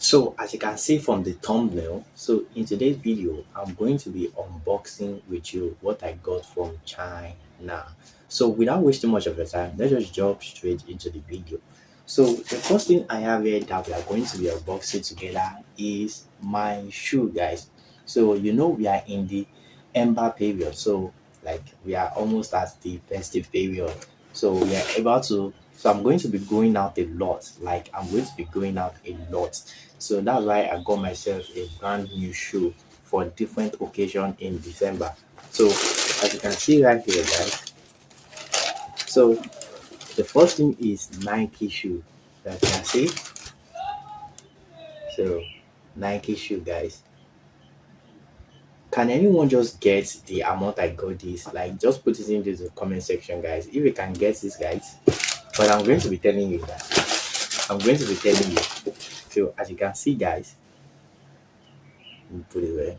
So as you can see from the thumbnail, so in today's video, I'm going to be unboxing with you what I got from China. So without wasting much of your time, let's just jump straight into the video. So the first thing I have here that we are going to be unboxing together is my shoe, guys. So we are in the Ember period. So like we are almost at the festive period. So we are about to so I'm going to be going out a lot. Like I'm going to be going out a lot. So that's why I got myself a brand new shoe for different occasion in December. So as you can see right here, guys. So the first thing is Nike shoe. That you can see. So Nike shoe, guys. Can anyone just get the amount I got this? Like just put it into the comment section, guys. If you can get this, guys. But I'm going to be telling you that. I'm going to be telling you. So as you can see, guys, let me put it there.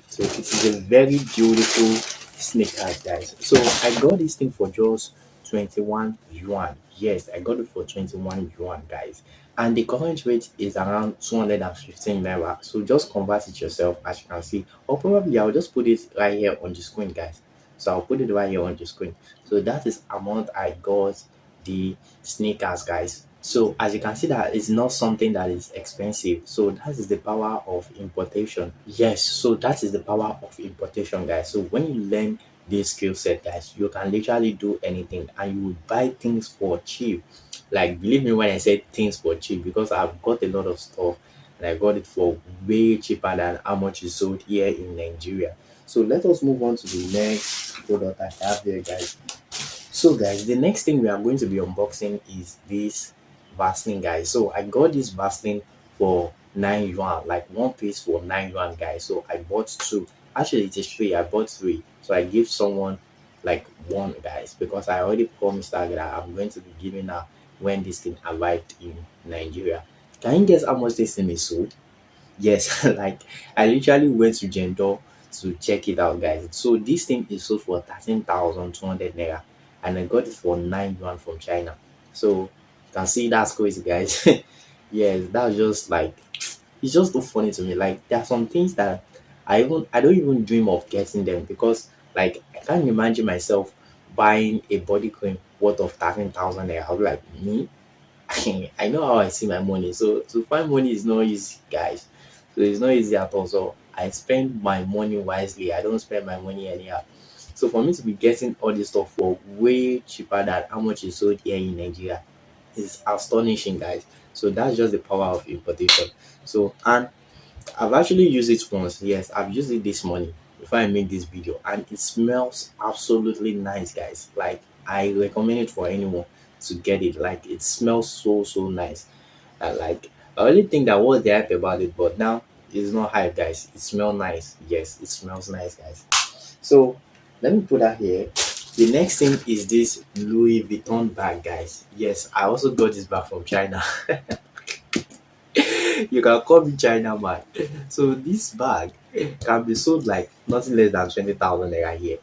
So it is a very beautiful sneakers, guys. So I got this thing for just 21 yuan. Yes, I got it for 21 yuan, guys. And the current rate is around 215 naira. So just convert it yourself, as you can see. Or probably I'll just put it right here on the screen, guys. So I'll put it right here on the screen. So that is amount I got the sneakers, guys. So as you can see that it's not something that is expensive. So that is the power of importation. Yes, so that is the power of importation, guys. So when you learn this skill set, guys, you can literally do anything and you will buy things for cheap. Like believe me when I say things for cheap, because I've got a lot of stuff and I got it for way cheaper than how much is sold here in Nigeria. So let us move on to the next product I have here, guys. So guys, the next thing we are going to be unboxing is this Vaseline, guys. So I got this Vaseline for 9 yuan, like one piece for 9 yuan, guys. So I bought two. Actually, it is three. I bought three. So I give someone like one, guys, because I already promised her that I'm going to be giving her when this thing arrived in Nigeria. Can you guess how much this thing is sold? Yes, like I literally went to Gendo to check it out, guys. So this thing is sold for 13,200 naira, and I got it for 9 yuan from China. So you can see that's crazy, guys. Yes, that's just like it's just so funny to me. Like there are some things that I don't even dream of getting them because like I can't imagine myself buying a body cream worth of 13,000 naira. I'll be like me. I know how I see my money. So to find money is not easy, guys. So it's not easy at all. So I spend my money wisely. I don't spend my money anyhow. So for me to be getting all this stuff for way cheaper than how much is sold here in Nigeria is astonishing, guys. So that's just the power of importation. So and I've actually used it once. Yes, I've used it this morning before I made this video, and it smells absolutely nice, guys. Like I recommend it for anyone to get it. Like it smells so nice. And like I only think that was the hype about it, but now it's not hype, guys. It smells nice. Yes, it smells nice, guys. So let me put that here. The next thing is this Louis Vuitton bag, guys. Yes, I also got this bag from China. You can call me China man. So this bag can be sold like nothing less than 20,000 naira here.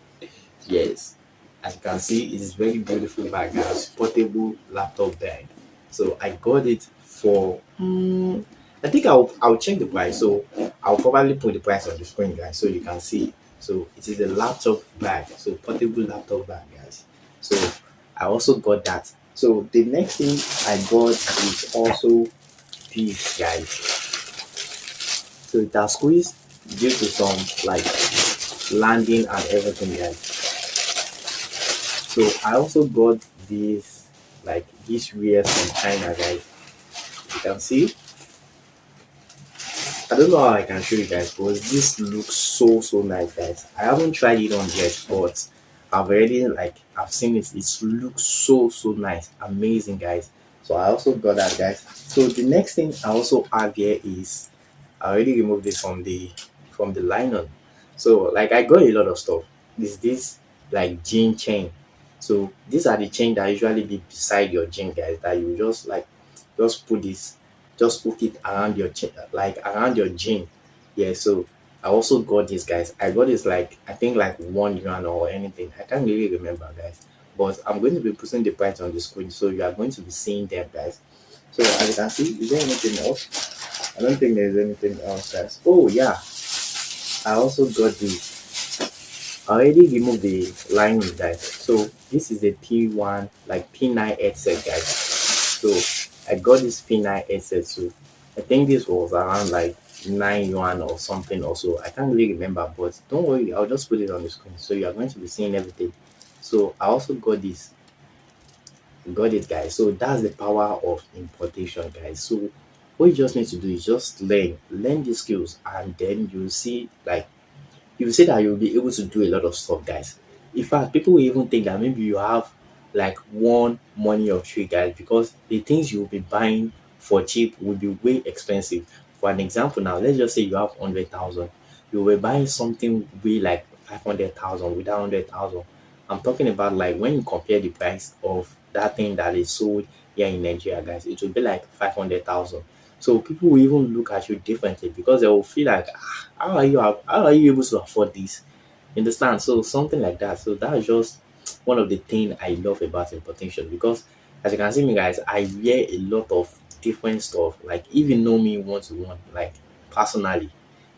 Yes, as you can see, it is very beautiful bag, guys. Portable laptop bag. So I got it for. I think I'll check the price. So I'll probably put the price on the screen, guys, so you can see. So it is a laptop bag. So portable laptop bag, guys. So I also got that. So the next thing I got is also this, guys. So it has squeezed due to some like landing and everything, guys. So I also got this like this wears from China, guys. You can see. I don't know how I can show you guys, but this looks so nice, guys. I haven't tried it on yet, but I've already like I've seen it. It looks so nice, amazing, guys. So I also got that, guys. So the next thing I also have here is I already removed it from the nylon. So like I got a lot of stuff. This like jean chain. So these are the chain that usually be beside your jean, guys. That you just like just put this, just hook it around your chain, like around your jean. Yeah. So I also got this, guys. I got this like I think like 1 yuan or anything. I can't really remember, guys. But I'm going to be putting the price on the screen, so you are going to be seeing them, guys. So as you can see, is there anything else? I don't think there's anything else, guys. Oh yeah, I also got this. I already removed the lining, guys. So this is a P1, like P9 headset, guys. So I got this P9 headset too. I think this was around like 9 yuan or something also. I can't really remember, but don't worry, I'll just put it on the screen. So you are going to be seeing everything. So I also got this. Got it, guys. So that's the power of importation, guys. So what you just need to do is just learn the skills, and then you see like you say that you'll be able to do a lot of stuff, guys. In fact, people will even think that maybe you have like one money or three, guys, because the things you'll be buying for cheap will be way expensive. For an example, now let's just say you have 100,000, you were buying something way like 500,000 with that 100,000. I'm talking about like when you compare the price of that thing that is sold here in Nigeria, guys, it will be like 500,000. So people will even look at you differently because they will feel like, how are you able to afford this? You understand? So something like that. So that's just one of the things I love about importation because as you can see me guys, I wear a lot of different stuff. Like if you know me one to one, like personally,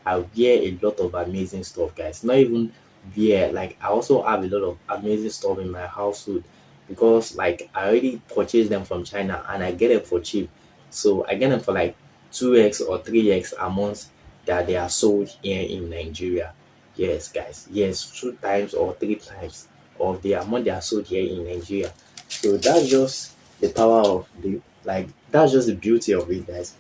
I wear a lot of amazing stuff, guys. Not even wear, like I also have a lot of amazing stuff in my household because like I already purchased them from China and I get them for cheap. So I get them for like 2x or 3x a month that they are sold here in Nigeria. Yes, guys. Yes, two times or three times of the amount they are sold here in Nigeria. So that's just the power of the like that's just the beauty of it, guys.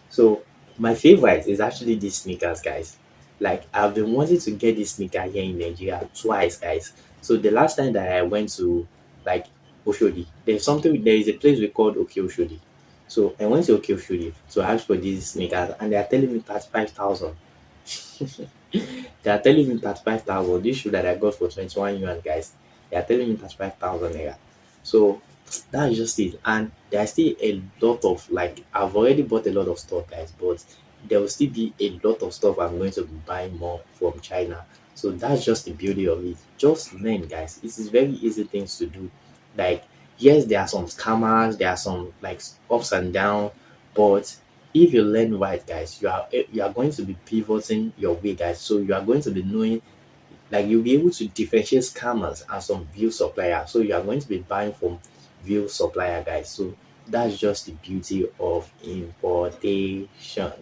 So my favorite is actually these sneakers, guys. Like I've been wanting to get this sneaker here in Nigeria twice, guys. So the last time that I went to like Oshodi, there is a place we called Oke Oshodi. So I went to Oke Oshodi to ask for these sneakers and they are telling me 35,000. They are telling me 35,000. This shoe that I got for 21 yuan, guys. They are telling me 35,000 naira. So that's just it. And there's still a lot of like I've already bought a lot of stuff, guys, but there will still be a lot of stuff I'm going to be buying more from China. So that's just the beauty of it. Just learn, guys. It is very easy things to do. Like, yes, there are some scammers, there are some like ups and downs, but if you learn right, guys, you are going to be pivoting your way, guys. So you are going to be knowing, like you'll be able to differentiate scammers and some view supplier. So you are going to be buying from view supplier, guys. So that's just the beauty of importation.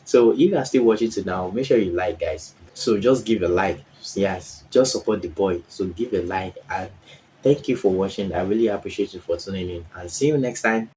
So if you are still watching to now, make sure you like, guys. So just give a like. Yes, just support the boy. So give a like and thank you for watching. I really appreciate you for tuning in and see you next time.